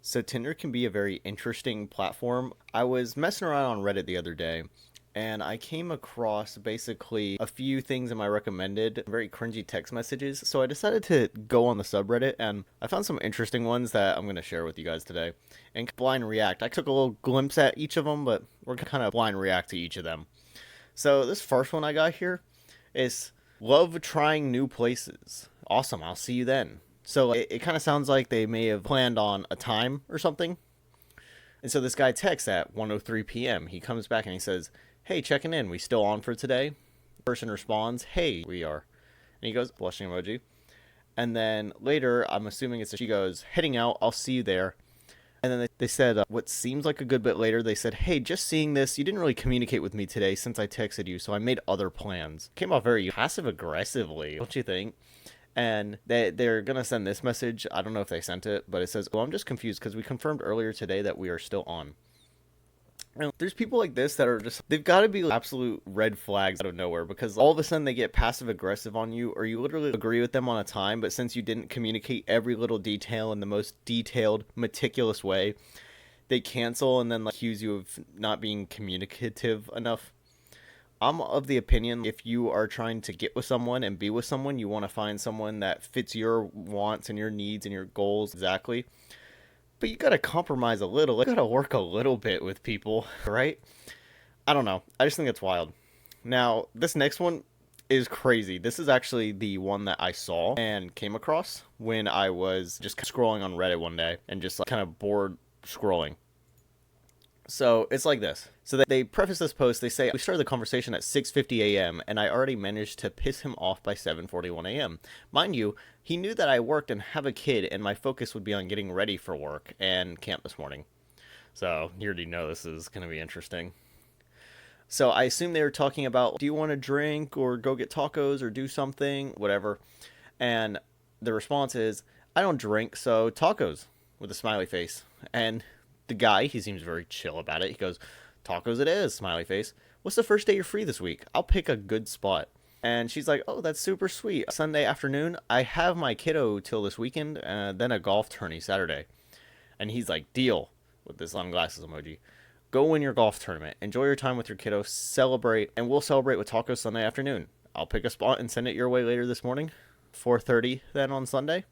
So Tinder can be a very interesting platform. I was messing around on Reddit the other day and I came across basically a few things in my recommended, very cringy text messages. So I decided to go on the subreddit and I found some interesting ones that I'm going to share with you guys today. And blind react. I took a little glimpse at each of them, but we're going to kind of blind react to each of them. So this first one I got here is love trying new places. Awesome, I'll see you then. So it kind of sounds like they may have planned on a time or something. And so this guy texts at 1:03 p.m. He comes back and he says, "Hey, checking in. We still on for today?" The person responds, "Hey, we are." And he goes, blushing emoji. And then later, I'm assuming she goes, "Heading out. I'll see you there." And then they said, what seems like a good bit later, they said, "Hey, just seeing this, you didn't really communicate with me today since I texted you, so I made other plans." Came off very passive aggressively, don't you think? And they're going to send this message. I don't know if they sent it, but it says, "Well, I'm just confused because we confirmed earlier today that we are still on." And there's people like this that are just, they've got to be absolute red flags out of nowhere because all of a sudden they get passive aggressive on you, or you literally agree with them on a time, but since you didn't communicate every little detail in the most detailed, meticulous way, they cancel and then accuse you of not being communicative enough. I'm of the opinion if you are trying to get with someone and be with someone, you want to find someone that fits your wants and your needs and your goals exactly. But you got to compromise a little. You got to work a little bit with people, right? I don't know. I just think it's wild. Now, this next one is crazy. This is actually the one that I saw and came across when I was just scrolling on Reddit one day and just kind of bored scrolling. So it's like this. So they preface this post. They say, "We started the conversation at 6:50 a.m. and I already managed to piss him off by 7:41 a.m. Mind you, he knew that I worked and have a kid and my focus would be on getting ready for work and camp this morning." So you already know this is going to be interesting. So I assume they were talking about, do you want to drink or go get tacos or do something, whatever. And the response is, "I don't drink, so tacos," with a smiley face. And the guy, he seems very chill about it. He goes, "Tacos it is," smiley face. "What's the first day you're free this week? I'll pick a good spot." And she's like, "Oh, that's super sweet. Sunday afternoon, I have my kiddo till this weekend, then a golf tourney Saturday." And he's like, "Deal," with this sunglasses emoji. "Go win your golf tournament. Enjoy your time with your kiddo. Celebrate, and we'll celebrate with tacos Sunday afternoon. I'll pick a spot and send it your way later this morning, 4:30 then on Sunday."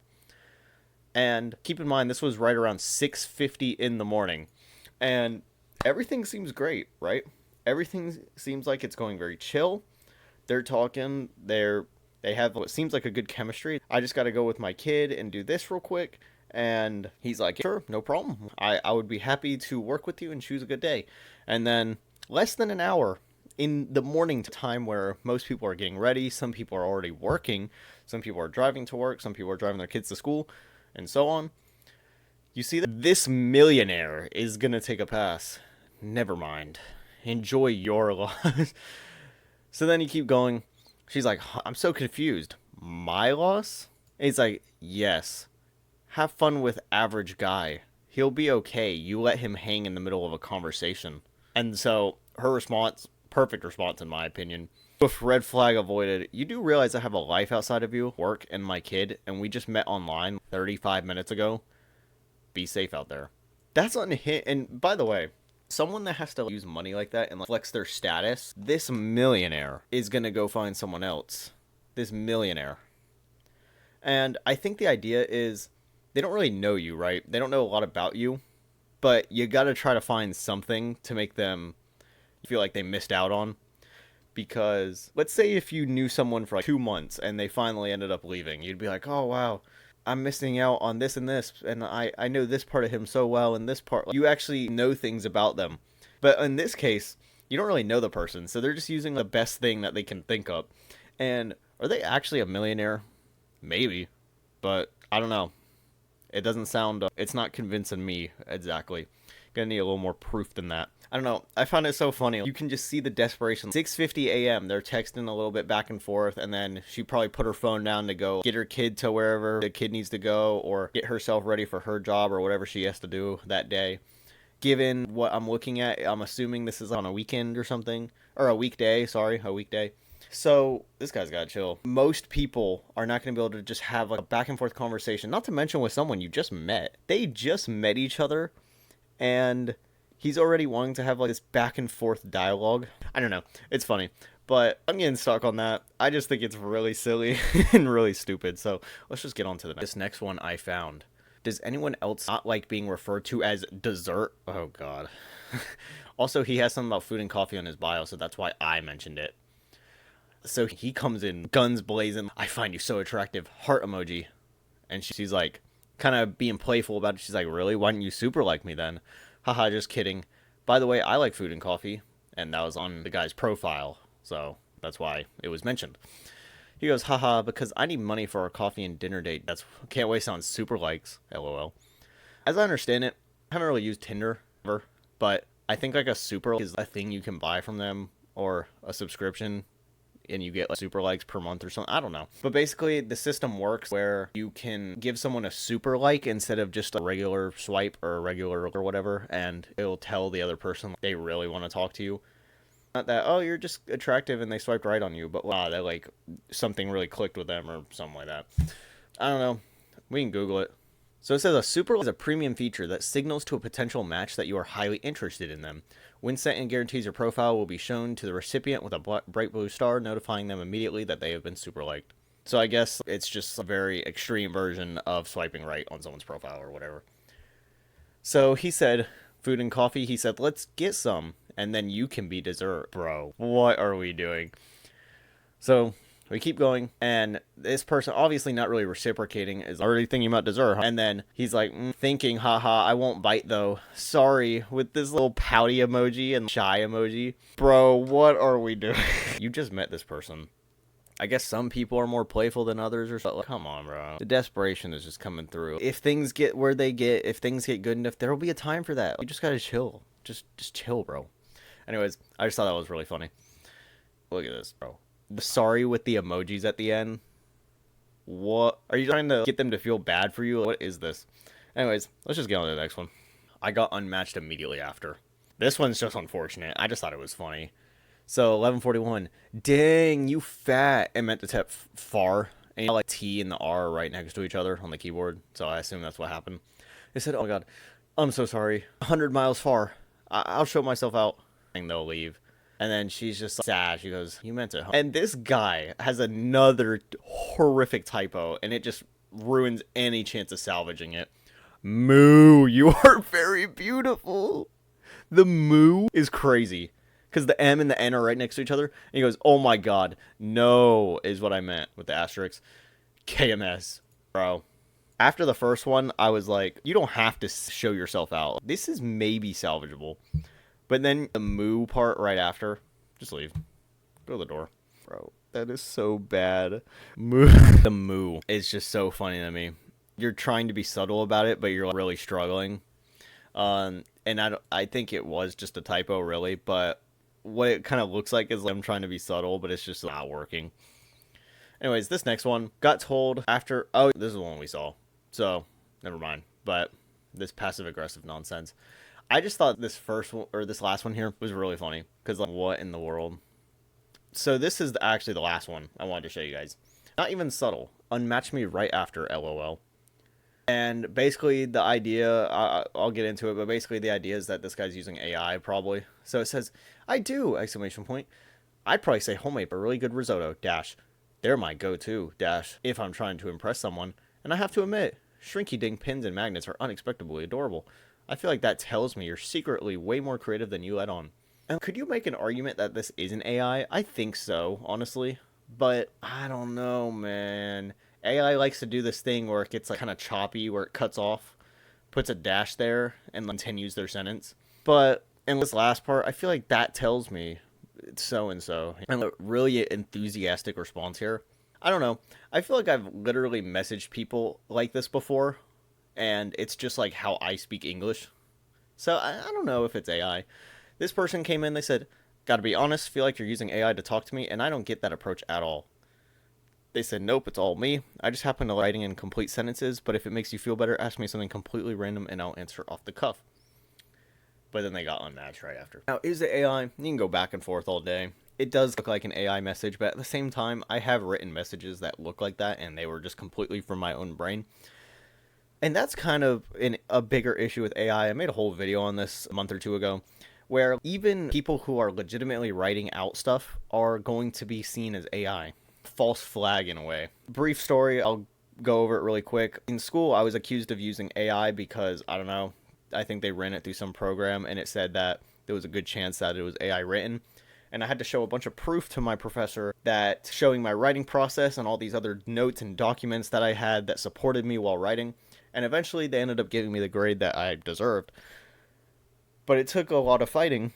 And keep in mind, this was right around 6:50 in the morning. And everything seems great, right? Everything seems like it's going very chill. They're talking, they have what seems like a good chemistry. "I just got to go with my kid and do this real quick." And he's like, "Sure, no problem. I would be happy to work with you and choose a good day." And then less than an hour in the morning time where most people are getting ready, some people are already working, some people are driving to work, some people are driving their kids to school, and so on. You see that this millionaire is going to take a pass. Never mind. Enjoy your loss. So then you keep going. She's like, "I'm so confused. My loss?" And he's like, "Yes. Have fun with average guy. He'll be okay. You let him hang in the middle of a conversation." And so her response, perfect response in my opinion. With red flag avoided. "You do realize I have a life outside of you, work, and my kid, and we just met online 35 minutes ago. Be safe out there." That's unhit. And by the way, someone that has to use money like that and flex their status, this millionaire is going to go find someone else. This millionaire. And I think the idea is they don't really know you, right? They don't know a lot about you, but you got to try to find something to make them feel like they missed out on. Because let's say if you knew someone for like 2 months and they finally ended up leaving, you'd be like, "Oh, wow, I'm missing out on this and this, and I know this part of him so well, and this part." You actually know things about them. But in this case, you don't really know the person, so they're just using the best thing that they can think of. And are they actually a millionaire? Maybe. But I don't know. It doesn't sound, it's not convincing me exactly. Gonna need a little more proof than that. I don't know. I found it so funny. You can just see the desperation. 6:50 a.m. They're texting a little bit back and forth, and then she probably put her phone down to go get her kid to wherever the kid needs to go, or get herself ready for her job or whatever she has to do that day. Given what I'm looking at, I'm assuming this is on a weekend or something, or a weekday. Sorry, a weekday. So this guy's gotta chill. Most people are not gonna be able to just have like a back and forth conversation, not to mention with someone you just met. They just met each other and he's already wanting to have like this back and forth dialogue. I don't know. It's funny. But I'm getting stuck on that. I just think it's really silly and really stupid. So let's just get on to the next. This next one I found. Does anyone else not like being referred to as dessert? Oh, God. Also, he has something about food and coffee on his bio, so that's why I mentioned it. So he comes in, guns blazing. I find you so attractive. Heart emoji. And she's like, kind of being playful about it. She's like, really? Why didn't you super like me then? Haha, just kidding. By the way, I like food and coffee. And that was on the guy's profile. So that's why it was mentioned. He goes, haha, because I need money for our coffee and dinner date. That's can't waste on super likes. LOL. As I understand it, I haven't really used Tinder ever, but I think like a super is a thing you can buy from them or a subscription and you get like super likes per month or something. I don't know. But basically the system works where you can give someone a super like instead of just a regular swipe or a regular or whatever, and it'll tell the other person they really want to talk to you. Not that, oh, you're just attractive and they swiped right on you, but wow, they like something really clicked with them or something like that. I don't know. We can Google it. So it says a super is a premium feature that signals to a potential match that you are highly interested in them. When sent and guarantees your profile will be shown to the recipient with a bright blue star, notifying them immediately that they have been super liked. So I guess it's just a very extreme version of swiping right on someone's profile or whatever. So he said, food and coffee, he said, let's get some, and then you can be dessert. Bro, what are we doing? So we keep going, and this person, obviously not really reciprocating, is already thinking about dessert. And then he's like, thinking, haha, I won't bite though. Sorry, with this little pouty emoji and shy emoji. Bro, what are we doing? You just met this person. I guess some people are more playful than others or something. Come on, bro. The desperation is just coming through. If things get where they get, if things get good enough, there will be a time for that. You just gotta chill. Just chill, bro. Anyways, I just thought that was really funny. Look at this, bro. The sorry with the emojis at the end. What? Are you trying to get them to feel bad for you? What is this? Anyways, let's just get on to the next one. I got unmatched immediately after. This one's just unfortunate. I just thought it was funny. So 11:41. Dang, you fat. It meant to type far. And you got like T and the R right next to each other on the keyboard. So I assume that's what happened. They said, oh my god, I'm so sorry. 100 miles far. I'll show myself out. And they'll leave. And then she's just sad. She goes, you meant it. And this guy has another horrific typo. And it just ruins any chance of salvaging it. Moo, you are very beautiful. The moo is crazy. Because the M and the N are right next to each other. And he goes, oh my god, no, is what I meant with the asterisk. KMS, bro. After the first one, I was like, you don't have to show yourself out. This is maybe salvageable. But then the moo part right after, just leave. Go to the door. Bro, that is so bad. Moo. The moo is just so funny to me. You're trying to be subtle about it, but you're really struggling. And I think it was just a typo, really, but what it kind of looks like is like I'm trying to be subtle, but it's just not working. Anyways, this next one got told after... Oh, this is the one we saw. So, never mind. But this passive-aggressive nonsense. I just thought this first one, or this last one here, was really funny. Because, like, what in the world? So, this is actually the last one I wanted to show you guys. Not even subtle. Unmatch me right after, LOL. And basically the idea, I'll get into it, but basically the idea is that this guy's using AI probably. So it says, I do, exclamation point. I'd probably say homemade, but really good risotto, dash. They're my go-to, dash, if I'm trying to impress someone. And I have to admit, shrinky-dink pins and magnets are unexpectedly adorable. I feel like that tells me you're secretly way more creative than you let on. And could you make an argument that this isn't AI? I think so, honestly. But I don't know, man. AI likes to do this thing where it gets like kind of choppy, where it cuts off, puts a dash there, and continues their sentence. But in this last part, I feel like that tells me it's so-and-so. And a really enthusiastic response here. I don't know. I feel like I've literally messaged people like this before, and it's just like how I speak English. So I don't know if it's AI. This person came in, they said, gotta be honest, feel like you're using AI to talk to me, and I don't get that approach at all. They said, nope, it's all me. I just happen to writing in complete sentences, but if it makes you feel better, ask me something completely random and I'll answer off the cuff. But then they got unmatched right after. Now, is it AI? You can go back and forth all day. it does look like an AI message, but at the same time, I have written messages that look like that, and they were just completely from my own brain. And that's kind of a bigger issue with AI. I made a whole video on this a month or two ago, where even people who are legitimately writing out stuff are going to be seen as AI. False flag in a way. Brief story, I'll go over it really quick. In school, I was accused of using AI because, I don't know, I think they ran it through some program and it said that there was a good chance that it was AI written. And I had to show a bunch of proof to my professor that showing my writing process and all these other notes and documents that I had that supported me while writing. And eventually they ended up giving me the grade that I deserved. But it took a lot of fighting,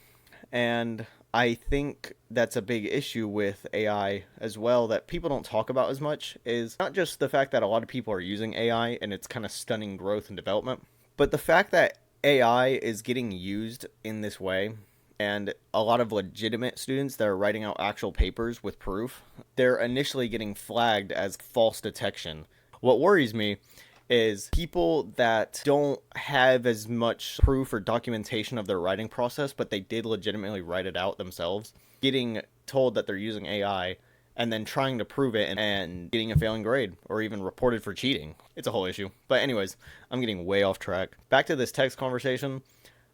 and I think that's a big issue with AI as well that people don't talk about as much, is not just the fact that a lot of people are using AI and it's kind of stunning growth and development, but the fact that AI is getting used in this way, and a lot of legitimate students that are writing out actual papers with proof, they're initially getting flagged as false detection. What worries me is people that don't have as much proof or documentation of their writing process, but they did legitimately write it out themselves, getting told that they're using AI and then trying to prove it and getting a failing grade or even reported for cheating. It's a whole issue. But anyways, I'm getting way off track. Back to this text conversation.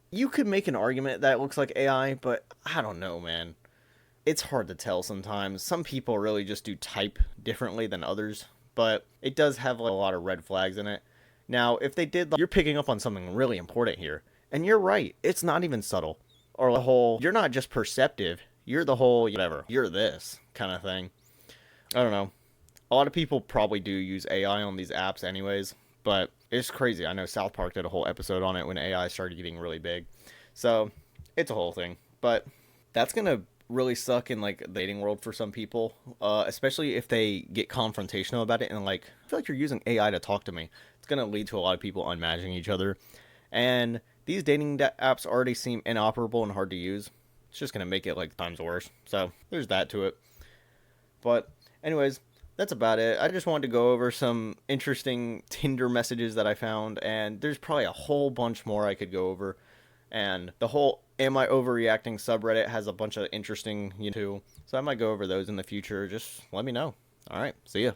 You could make an argument that it looks like AI, but I don't know, man. It's hard to tell sometimes. Some people really just do type differently than others, but it does have a lot of red flags in it. Now, if they did, you're picking up on something really important here. And you're right, it's not even subtle. Or the whole, you're not just perceptive, you're the whole, whatever, you're this kind of thing. I don't know. A lot of people probably do use AI on these apps anyways, but it's crazy. I know South Park did a whole episode on it when AI started getting really big. So, it's a whole thing. But that's going to really suck in like the dating world for some people, especially if they get confrontational about it and like, I feel like you're using AI to talk to me. It's going to lead to a lot of people unmatching each other. And these dating apps already seem inoperable and hard to use. It's just going to make it like times worse. So there's that to it. But anyways, that's about it. I just wanted to go over some interesting Tinder messages that I found, and there's probably a whole bunch more I could go over. And the whole Am I Overreacting subreddit has a bunch of interesting, too. So I might go over those in the future. Just let me know. All right. See ya.